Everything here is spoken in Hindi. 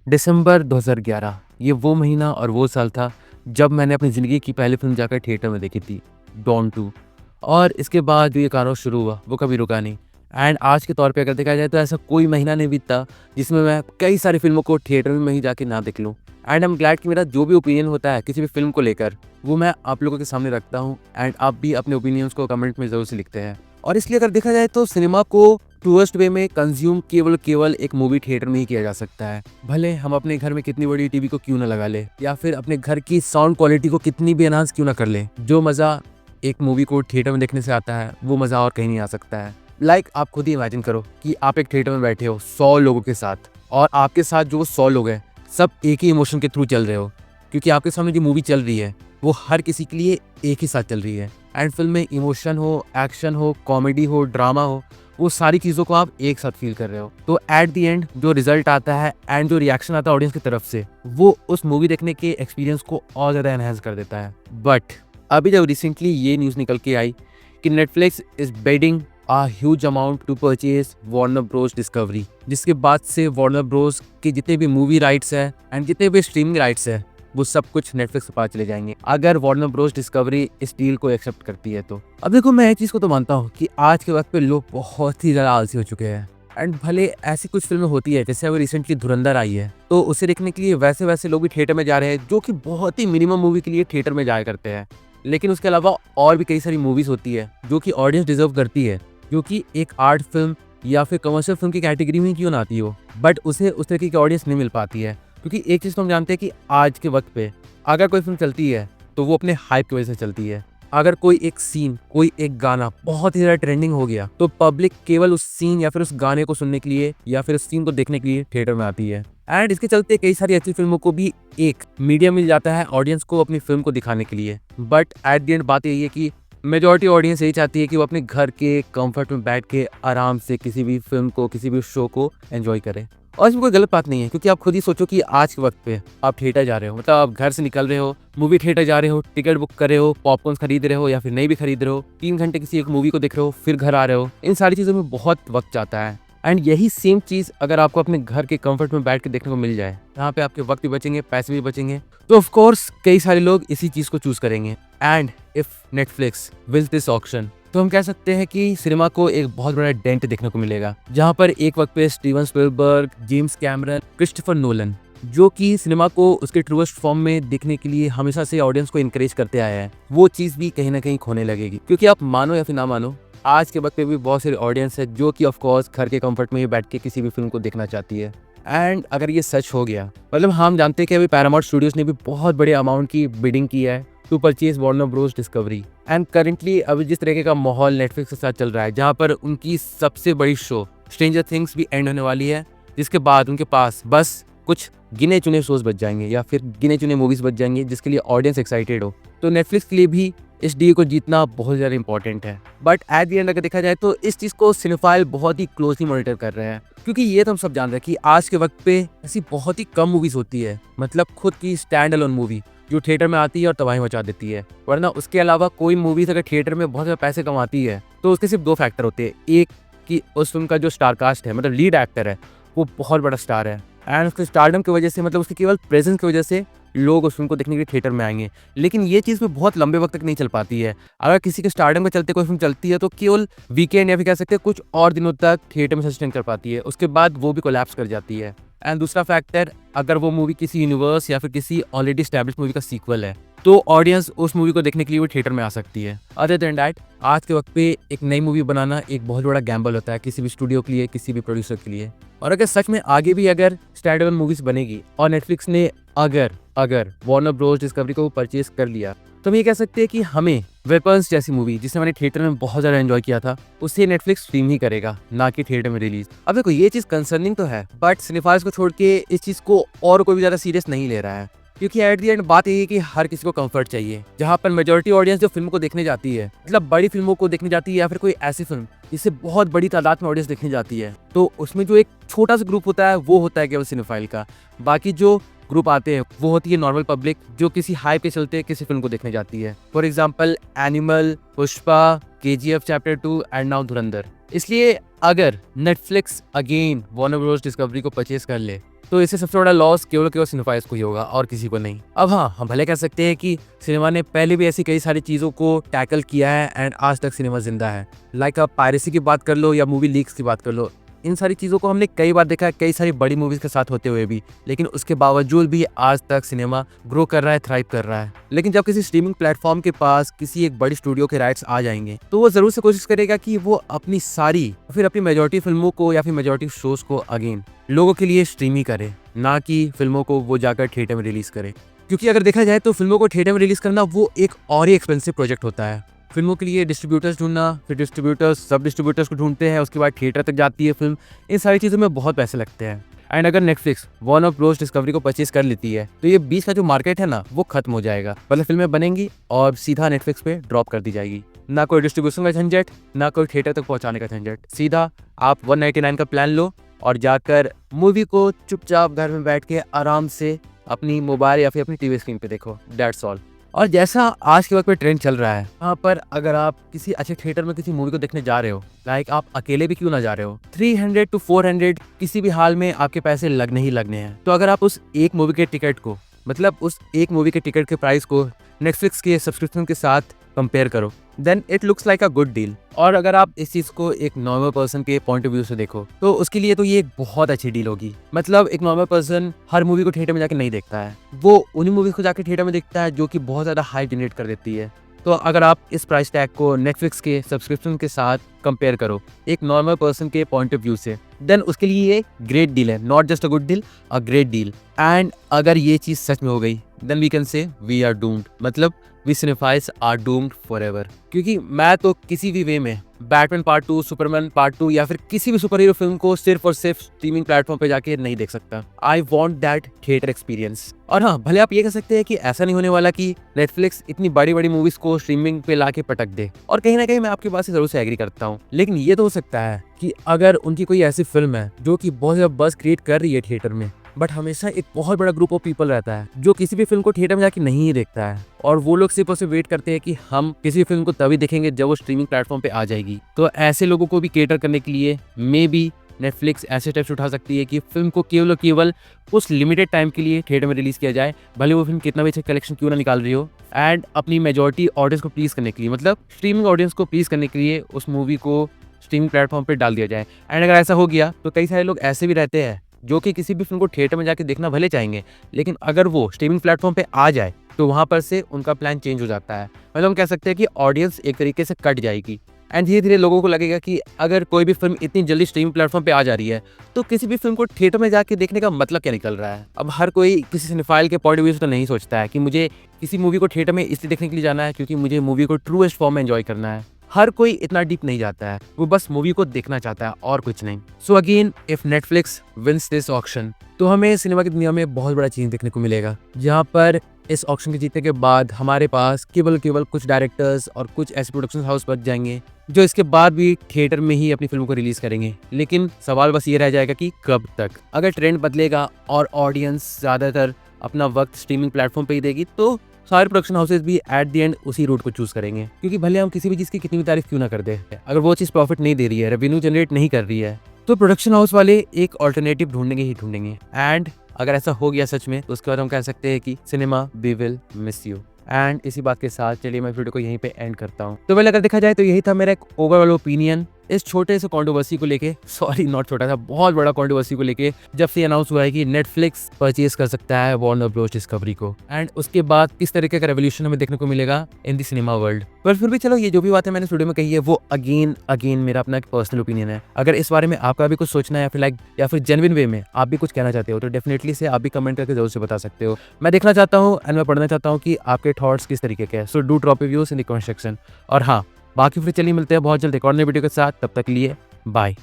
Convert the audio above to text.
दिसंबर 2011 ये वो महीना और वो साल था जब मैंने अपनी ज़िंदगी की पहली फ़िल्म जाकर थिएटर में देखी थी, डॉन 2। और इसके बाद जो ये कारनामा शुरू हुआ, वो कभी रुका नहीं। एंड आज के तौर पे अगर देखा जाए तो ऐसा कोई महीना नहीं बीतता जिसमें मैं कई सारी फ़िल्मों को थिएटर में ही जाके ना देख लूँ। एंड आई एम ग्लैड कि मेरा जो भी ओपिनियन होता है किसी भी फ़िल्म को लेकर, वो मैं आप लोगों के सामने रखता हूँ एंड आप भी अपने ओपिनियंस को कमेंट में ज़रूर से लिखते हैं। और इसलिए अगर देखा जाए तो सिनेमा को ट्रूएस्ट वे में कंज्यूम केवल एक मूवी थिएटर में ही किया जा सकता है। भले हम अपने घर में कितनी बड़ी टीवी को क्यों ना लगा ले, या फिर अपने घर की साउंड क्वालिटी को कितनी भी एनहांस क्यों ना कर ले, जो मज़ा एक मूवी को थिएटर में देखने से आता है वो मज़ा और कहीं नहीं आ सकता है। आप खुद ही इमेजिन करो कि आप एक थिएटर में बैठे हो 100 लोगों के साथ, और आपके साथ जो 100 लोग हैं सब एक ही इमोशन के थ्रू चल रहे हो, क्योंकि आपके सामने जो मूवी चल रही है वो हर किसी के लिए एक ही साथ चल रही है। एंड फिल्म में इमोशन हो, एक्शन हो, कॉमेडी हो, ड्रामा हो, वो सारी चीज़ों को आप एक साथ फील कर रहे हो। तो एट द एंड जो रिजल्ट आता है एंड जो रिएक्शन आता है ऑडियंस की तरफ से, वो उस मूवी देखने के एक्सपीरियंस को और ज़्यादा एनहेंस कर देता है। बट अभी जब रिसेंटली ये न्यूज़ निकल के आई कि Netflix is bidding a huge amount to purchase Warner Bros Discovery, जिसके बाद से वार्नर ब्रोस के जितने भी मूवी राइट्स है एंड जितने भी स्ट्रीमिंग राइट्स है वो सब कुछ नेटफ्लिक्स के पास चले जाएंगे अगर वार्नर ब्रोस डिस्कवरी इस डील को एक्सेप्ट करती है तो। अब देखो, मैं एक चीज़ को तो मानता हूँ कि आज के वक्त पे लोग बहुत ही ज़्यादा आलसी हो चुके हैं। एंड भले ऐसी कुछ फिल्में होती है, जैसे अभी रिसेंटली धुरंधर आई है, तो उसे देखने के लिए वैसे लोग भी थिएटर में जा रहे हैं, जो कि बहुत ही मिनिमम मूवी के लिए थिएटर में जाया करते हैं। लेकिन उसके अलावा और भी कई सारी मूवीज़ होती है जो कि ऑडियंस डिजर्व करती है, जो कि एक आर्ट फिल्म या फिर कमर्शियल फिल्म की कैटेगरी में क्यों ना आती हो, बट उसे उस तरीके की ऑडियंस नहीं मिल पाती है। क्योंकि एक चीज़ तो हम जानते हैं कि आज के वक्त पे अगर कोई फिल्म चलती है तो वो अपने हाइप की वजह से चलती है। अगर कोई एक सीन, कोई एक गाना बहुत ही ज़्यादा ट्रेंडिंग हो गया तो पब्लिक केवल उस सीन या फिर उस गाने को सुनने के लिए या फिर उस सीन को देखने के लिए थिएटर में आती है। एंड इसके चलते कई सारी अच्छी फिल्मों को भी एक मीडिया मिल जाता है ऑडियंस को अपनी फिल्म को दिखाने के लिए। बट एट द एंड बात यही है कि मेजॉरिटी ऑडियंस यही चाहती है कि वो अपने घर के कंफर्ट में बैठ के आराम से किसी भी फिल्म को, किसी भी शो को एंजॉय करें। और इसमें कोई गलत बात नहीं है, क्योंकि आप खुद ही सोचो कि आज के वक्त पे आप थिएटर जा रहे हो, मतलब आप घर से निकल रहे हो, मूवी थिएटर जा रहे हो, टिकट बुक कर रहे हो, पॉपकॉर्न खरीद रहे हो या फिर नहीं भी खरीद रहे हो, 3 घंटे किसी एक मूवी को देख रहे हो, फिर घर आ रहे हो, इन सारी चीज़ों में बहुत वक्त जाता है। एंड यही सेम चीज़ अगर आपको अपने घर के कंफर्ट में बैठ के देखने को मिल जाए, यहाँ पे आपके वक्त भी बचेंगे, पैसे भी बचेंगे, तो ऑफ कोर्स कई सारे लोग इसी चीज़ को चूज करेंगे। And if Netflix wins this auction, तो हम कह सकते हैं कि सिनेमा को एक बहुत बड़ा डेंट देखने को मिलेगा, जहां पर एक वक्त पे Steven Spielberg, James Cameron, Christopher Nolan, जो कि सिनेमा को उसके ट्रूएस्ट फॉर्म में देखने के लिए हमेशा से ऑडियंस को इनकरेज करते आए हैं, वो चीज़ भी कहीं ना कहीं खोने लगेगी। क्योंकि आप मानो या फिर ना मानो, आज के वक्त पे भी बहुत सारी ऑडियंस है जो कि ऑफकोर्स घर के कंफर्ट में ही बैठ के किसी भी फिल्म को देखना चाहती है। एंड अगर ये सच हो गया, मतलब हम जानते हैं कि अभी पैरामाउंट स्टूडियोज ने भी बहुत बड़े अमाउंट की बिडिंग की है to purchase Warner Bros Discovery. And currently अभी जिस तरीके का माहौल नेटफ्लिक्स के साथ चल रहा है, जहाँ पर उनकी सबसे बड़ी शो स्ट्रेंजर थिंग्स भी एंड होने वाली है, जिसके बाद उनके पास बस कुछ गिने चुने शोज बच जाएंगे या फिर गिने चुने मूवीज बच जाएंगे जिसके लिए ऑडियंस एक्साइटेड हो, तो नेटफ्लिक्स के लिए भी इस डील को जीतना बहुत ज़्यादा इंपॉर्टेंट है। बट एट द एंड अगर देखा जाए तो इस चीज़ को सिनेफाइल बहुत ही क्लोजली मॉनिटर कर रहे हैं, क्योंकि ये तो हम सब जान रहे हैं कि आज के वक्त पे ऐसी बहुत ही कम मूवीज होती है, मतलब खुद की स्टैंड अलोन मूवी जो थिएटर में आती है और तबाही मचा देती है। वरना उसके अलावा कोई मूवीज अगर थिएटर में बहुत ज़्यादा पैसे कमाती है तो उसके सिर्फ 2 फैक्टर होते हैं। एक कि उस फिल्म का जो स्टार कास्ट है, मतलब लीड एक्टर है, वो बहुत बड़ा स्टार है एंड उसके स्टारडम की वजह से, मतलब उसके केवल प्रेजेंस की वजह से लोग उस फिल्म को देखने के लिए थिएटर में आएंगे। लेकिन ये चीज़ में बहुत लंबे वक्त तक नहीं चल पाती है। अगर किसी के स्टारडम के चलते कोई फिल्म चलती है तो केवल वीकेंड या फिर कह सकते हैं कुछ और दिनों तक थिएटर में सस्टेन कर पाती है, उसके बाद वो भी कोलैप्स कर जाती है। एंड दूसरा फैक्टर, अगर वो मूवी किसी यूनिवर्स या फिर किसी ऑलरेडी एस्टैब्लिश मूवी का सीक्वल है तो ऑडियंस उस मूवी को देखने के लिए वो थिएटर में आ सकती है। अदर देन दैट, आज के वक्त पे एक नई मूवी बनाना एक बहुत बड़ा गैम्बल होता है किसी भी स्टूडियो के लिए, किसी भी प्रोड्यूसर के लिए। और अगर सच में आगे भी अगर स्टैंड अलोन मूवीज बनेगी और नेटफ्लिक्स ने अगर वार्नर ब्रोस डिस्कवरी को परचेज कर लिया, तो हम ये कह सकते हैं कि हमें वेपन्स जैसी मूवी, जिसे मैंने थिएटर में बहुत ज़्यादा एंजॉय किया था, उसे नेटफ्लिक्स स्ट्रीम ही करेगा, ना कि थिएटर में रिलीज। अब देखो, ये चीज़ कंसर्निंग तो है, बट सिनेफाइल्स को छोड़ के इस चीज़ को और कोई भी ज़्यादा सीरियस नहीं ले रहा है, क्योंकि एट द एंड बात यही है कि हर किसी को कंफर्ट चाहिए। जहाँ पर मेजॉरिटी ऑडियंस जो फिल्म को देखने जाती है, मतलब बड़ी फिल्मों को देखने जाती है या फिर कोई ऐसी फिल्म जिससे बहुत बड़ी तादाद में ऑडियंस देखने जाती है, तो उसमें जो एक छोटा सा ग्रुप होता है वो होता है केवल सिनेफाइल का। बाकी जो ग्रुप आते हैं वो होती है नॉर्मल पब्लिक, जो किसी हाइप के चलते किसी फिल्म को देखने जाती है। For example animal, Pushpa, KGF chapter 2 and now धुरंधर। इसलिए अगर Netflix again Warner Bros discovery को परचेज कर ले तो इससे सबसे बड़ा लॉस केवल सिनेफाइज को ही होगा और किसी को नहीं। अब हाँ, हम भले कह सकते हैं कि सिनेमा ने पहले भी ऐसी कई सारी चीज़ों को टैकल किया है एंड आज तक सिनेमा जिंदा है। लाइक आप पायरेसी की बात कर लो या मूवी लीक्स की बात कर लो, इन सारी चीज़ों को हमने कई बार देखा है, कई सारी बड़ी मूवीज़ के साथ होते हुए भी, लेकिन उसके बावजूद भी आज तक सिनेमा ग्रो कर रहा है, थ्राइव कर रहा है। लेकिन जब किसी स्ट्रीमिंग प्लेटफॉर्म के पास किसी एक बड़ी स्टूडियो के राइट्स आ जाएंगे तो वो जरूर से कोशिश करेगा कि वो अपनी सारी फिर अपनी मेजॉरिटी फिल्मों को या फिर मेजॉरिटी शोज को अगेन लोगों के लिए स्ट्रीम ही करे, ना कि फिल्मों को वो जाकर थिएटर में रिलीज करे। क्योंकि अगर देखा जाए तो फिल्मों को थिएटर में रिलीज करना वो एक और ही एक्सपेंसिव प्रोजेक्ट होता है। फिल्मों के लिए डिस्ट्रीब्यूटर्स ढूंढना, फिर डिस्ट्रीब्यूटर्स सब डिस्ट्रीब्यूटर्स को ढूंढते हैं, उसके बाद थिएटर तक जाती है फिल्म। इन सारी चीज़ों में बहुत पैसे लगते हैं। एंड अगर नेटफ्लिक्स वार्नर ब्रोस डिस्कवरी को परचेज कर लेती है तो ये बीच का जो मार्केट है ना वो खत्म हो जाएगा। मतलब फिल्में बनेंगी और सीधा नेटफ्लिक्स पे ड्रॉप कर दी जाएगी। ना कोई डिस्ट्रीब्यूशन का झंझट, ना कोई थिएटर तक पहुंचाने का झंझट। सीधा आप 199 का प्लान लो और जाकर मूवी को चुपचाप घर में बैठ के आराम से अपनी मोबाइल या फिर अपनी टीवी स्क्रीन पे देखो। That's all. और जैसा आज के वक्त पे ट्रेंड चल रहा है, वहाँ पर अगर आप किसी अच्छे थिएटर में किसी मूवी को देखने जा रहे हो, लाइक आप अकेले भी क्यों ना जा रहे हो, 300 to 400 किसी भी हाल में आपके पैसे लगने ही लगने हैं। तो अगर आप उस एक मूवी के टिकट को, मतलब उस एक मूवी के टिकट के प्राइस को नेटफ्लिक्स के सब्सक्रिप्शन के साथ कंपेयर करो, then it looks like a good deal. और अगर आप इस चीज़ को एक नॉर्मल पर्सन के पॉइंट ऑफ व्यू से देखो तो उसके लिए तो ये एक बहुत अच्छी डील होगी। मतलब एक नॉर्मल पर्सन हर मूवी को थिएटर में जाके नहीं देखता है, वो उन्हीं मूवीज को जाके थिएटर में देखता है जो कि बहुत ज़्यादा हाइप जनरेट कर देती है। तो अगर आप इस प्राइस टैग को नेटफ्लिक्स के सब्सक्रिप्शन के साथ कंपेयर करो एक नॉर्मल पर्सन के पॉइंट ऑफ व्यू से, देन उसके लिए ये ग्रेट डील है। Not just a good deal, a great deal. And अगर ये चीज़ सच में हो गई then we can say we are doomed. मतलब we cinephiles are doomed forever. क्योंकि मैं तो किसी भी वे में बैटमैन पार्ट 2, सुपरमैन पार्ट 2 या फिर किसी भी सुपर हीरो फिल्म को सिर्फ और सिर्फ स्ट्रीमिंग प्लेटफॉर्म पे जाके नहीं देख सकता। I want that theatre experience. और हाँ, भले आप ये कह सकते हैं कि ऐसा नहीं होने वाला कि नेटफ्लिक्स इतनी बड़ी बड़ी मूवीज को स्ट्रीमिंग पे लाके पटक दे, और कहीं ना कहीं मैं आपकी बात से जरूर से एग्री करता हूँ। लेकिन ये तो हो सकता है कि अगर उनकी कोई ऐसी फिल्म है जो कि बहुत ज्यादा बज़ क्रिएट कर रही है थिएटर में, बट हमेशा एक बहुत बड़ा ग्रुप ऑफ पीपल रहता है जो किसी भी फिल्म को थिएटर में जाके नहीं देखता है, और वो लोग सिर्फ और सिर्फ वेट करते हैं कि हम किसी फिल्म को तभी देखेंगे जब वो स्ट्रीमिंग प्लेटफॉर्म पे आ जाएगी। तो ऐसे लोगों को भी केटर करने के लिए मे बी नेटफ्लिक्स ऐसे स्टेप्स उठा सकती है कि फिल्म को केवल उस लिमिटेड टाइम के लिए थिएटर में रिलीज किया जाए, भले वो फिल्म कितना भी अच्छा कलेक्शन क्यों ना निकाल रही हो, एंड अपनी मेजॉरिटी ऑडियंस को प्लीज करने के लिए, मतलब स्ट्रीमिंग ऑडियंस को प्लीज करने के लिए उस मूवी को स्ट्रीमिंग प्लेटफॉर्म पर डाल दिया जाए। एंड अगर ऐसा हो गया तो कई सारे लोग ऐसे भी रहते हैं जो कि किसी भी फिल्म को थिएटर में जाके देखना भले चाहेंगे, लेकिन अगर वो स्ट्रीमिंग प्लेटफॉर्म पे आ जाए तो वहाँ पर से उनका प्लान चेंज हो जाता है। मतलब हम कह सकते हैं कि ऑडियंस एक तरीके से कट जाएगी, एंड धीरे धीरे लोगों को लगेगा कि अगर कोई भी फिल्म इतनी जल्दी स्ट्रीमिंग प्लेटफॉर्म पे आ जा रही है तो किसी भी फिल्म को थिएटर में जाके देखने का मतलब क्या निकल रहा है। अब हर कोई किसी सिनेफाइल के पॉइंट ऑफ व्यू से तो नहीं सोचता है कि मुझे किसी मूवी को थिएटर में इसलिए देखने के लिए जाना है क्योंकि मुझे मूवी को ट्रूएस्ट फॉर्म में एंजॉय करना है। हर कोई इतना डीप नहीं जाता है, वो बस मूवी को देखना चाहता है और कुछ नहीं। So again if Netflix wins this auction तो हमें सिनेमा की दुनिया में बहुत बड़ा चीज देखने को मिलेगा, जहाँ पर इस ऑक्शन के जीतने के बाद हमारे पास केवल कुछ डायरेक्टर्स और कुछ ऐसे प्रोडक्शन हाउस बच जाएंगे जो इसके बाद भी थिएटर में ही अपनी फिल्म को रिलीज करेंगे। लेकिन सवाल बस ये रह जाएगा कि कब तक। अगर ट्रेंड बदलेगा और ऑडियंस ज्यादातर अपना वक्त स्ट्रीमिंग प्लेटफॉर्म पे ही देगी तो सारे प्रोडक्शन हाउसेज भी एट द एंड उसी रूट को चूज करेंगे। क्योंकि भले हम किसी भी चीज़ की कितनी भी तारीफ क्यों ना कर दे, अगर वो चीज़ प्रॉफिट नहीं दे रही है, रेवेन्यू जनरेट नहीं कर रही है, तो प्रोडक्शन हाउस वाले एक ऑल्टरनेटिव ढूंढेंगे ही ढूंढेंगे। एंड अगर ऐसा हो गया सच में तो उसके बाद हम कह सकते हैं कि cinema we will miss you. And इसी बात के साथ चलिए मैं वीडियो को यहीं पे एंड करता हूँ। तो पहले अगर देखा जाए तो यही था मेरा एक ओवरऑल ओपिनियन इस छोटे से कंट्रोवर्सी को लेके, सॉरी नॉट छोटा था, बहुत बड़ा कंट्रोवर्सी को लेके, जब से अनाउंस हुआ है कि नेटफ्लिक्स परचेज कर सकता है वार्नर ब्रोस डिस्कवरी को, एंड उसके बाद किस तरीके का रेवोल्यूशन हमें देखने को मिलेगा इन द सिनेमा वर्ल्ड। पर फिर भी चलो, ये जो भी बात है मैंने वीडियो में कही है वो अगेन मेरा अपना एक पर्सनल ओपिनियन है। अगर इस बारे में आपका भी कुछ सोचना है या फिर जेन्युइन वे में आप भी कुछ कहना चाहते हो तो डेफिनेटली से आप भी कमेंट करके जरूर से बता सकते हो। मैं देखना चाहता हूँ एंड मैं पढ़ना चाहता हूँ कि आपके थॉट्स किस तरीके के हैं। So do drop views in the comment section. और हाँ, बाकी फिर चलिए मिलते हैं बहुत जल्द एक और नई वीडियो के साथ। तब तक लिए बाय।